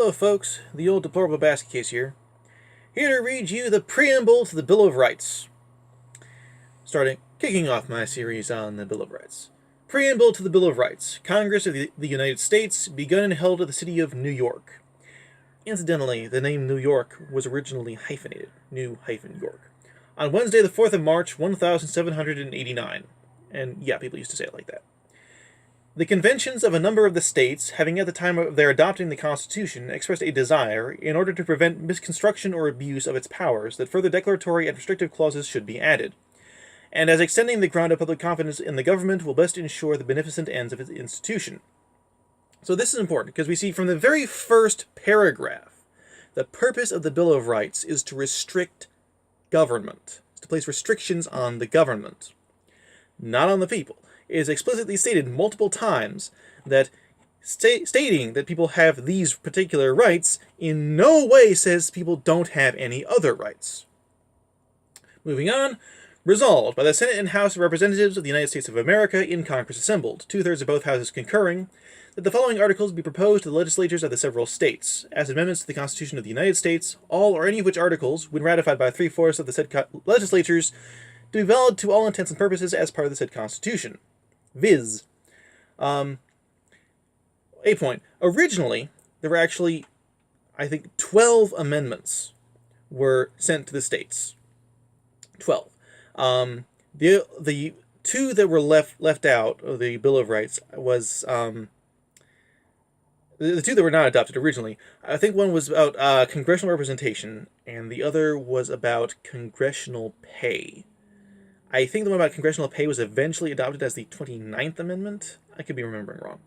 Hello folks, the old Deplorable Basket Case here to read you the Preamble to the Bill of Rights. Kicking off my series on the Bill of Rights. Preamble to the Bill of Rights. Congress of the United States, begun and held at the city of New York. Incidentally, the name New York was originally hyphenated, New-York, on Wednesday the 4th of March, 1789. And yeah, people used to say it like that. The conventions of a number of the states, having at the time of their adopting the Constitution expressed a desire, in order to prevent misconstruction or abuse of its powers, that further declaratory and restrictive clauses should be added, and as extending the ground of public confidence in the government will best ensure the beneficent ends of its institution. So this is important, because we see from the very first paragraph, the purpose of the Bill of Rights is to restrict government, to place restrictions on the government, not on the people. It is explicitly stated multiple times that stating that people have these particular rights in no way says people don't have any other rights. Moving on. Resolved by the Senate and House of Representatives of the United States of America in Congress assembled, 2/3 of both houses concurring, that the following articles be proposed to the legislatures of the several states, as amendments to the Constitution of the United States, all or any of which articles, when ratified by 3/4 of the said legislatures, to be valid to all intents and purposes as part of the said Constitution. Viz. A point. Originally, there were actually, I think, 12 amendments were sent to the states. 12. The two that were left out of the Bill of Rights was, the two that were not adopted originally. I think one was about congressional representation, and the other was about congressional pay. I think the one about congressional pay was eventually adopted as the 29th Amendment. I could be remembering wrong.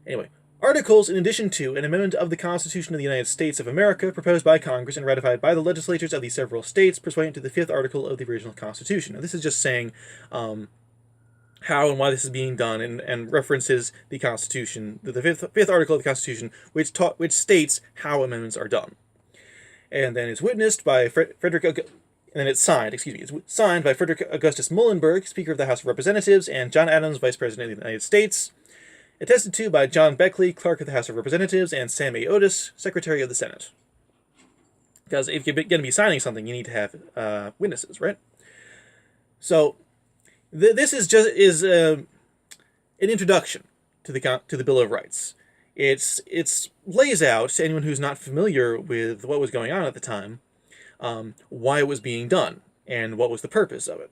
Anyway, articles in addition to an amendment of the Constitution of the United States of America proposed by Congress and ratified by the legislatures of the several states pursuant to the 5th article of the original Constitution. Now, this is just saying how and why this is being done, and references the Constitution, the fifth article of the Constitution, which states how amendments are done. And then it's witnessed by And then it's signed by Frederick Augustus Muhlenberg, Speaker of the House of Representatives, and John Adams, Vice President of the United States. Attested to by John Beckley, Clerk of the House of Representatives, and Sam A. Otis, Secretary of the Senate. Because if you're going to be signing something, you need to have witnesses, right? So this is an introduction to the Bill of Rights. It's lays out to anyone who's not familiar with what was going on at the time, why it was being done, and what was the purpose of it.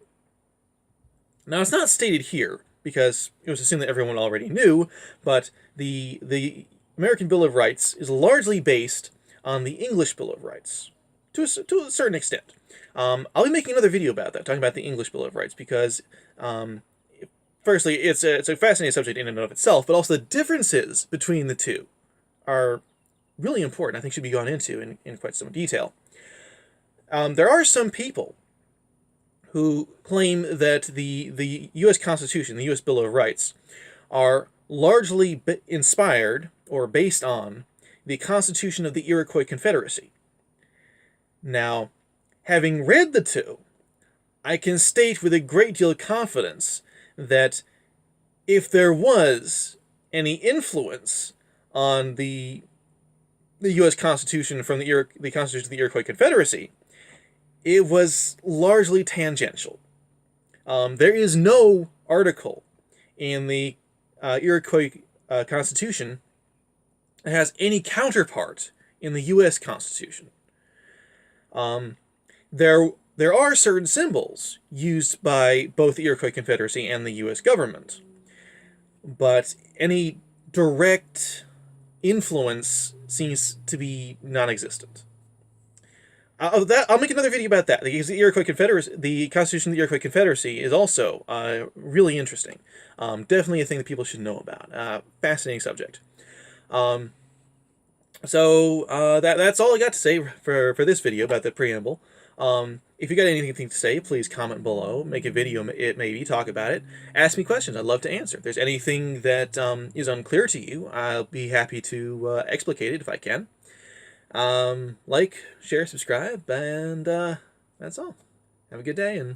Now, it's not stated here, because it was assumed that everyone already knew, but the American Bill of Rights is largely based on the English Bill of Rights, to a certain extent. I'll be making another video about that, talking about the English Bill of Rights, because, firstly, it's a fascinating subject in and of itself, but also the differences between the two are really important, I think should be gone into in quite some detail. There are some people who claim that the U.S. Constitution, the U.S. Bill of Rights, are largely inspired or based on the Constitution of the Iroquois Confederacy. Now, having read the two, I can state with a great deal of confidence that if there was any influence on the U.S. Constitution from the Constitution of the Iroquois Confederacy, it was largely tangential. There is no article in the Iroquois Constitution that has any counterpart in the U.S. Constitution. There are certain symbols used by both the Iroquois Confederacy and the U.S. government, but any direct influence seems to be non-existent. I'll make another video about that, because the Constitution of the Iroquois Confederacy is also really interesting. Definitely a thing that people should know about. Fascinating subject. So that's all I got to say for this video about the preamble. If you got anything to say, please comment below, make a video, maybe talk about it, ask me questions. I'd love to answer. If there's anything that is unclear to you, I'll be happy to explicate it if I can. Like, share, subscribe, and that's all. Have a good day, and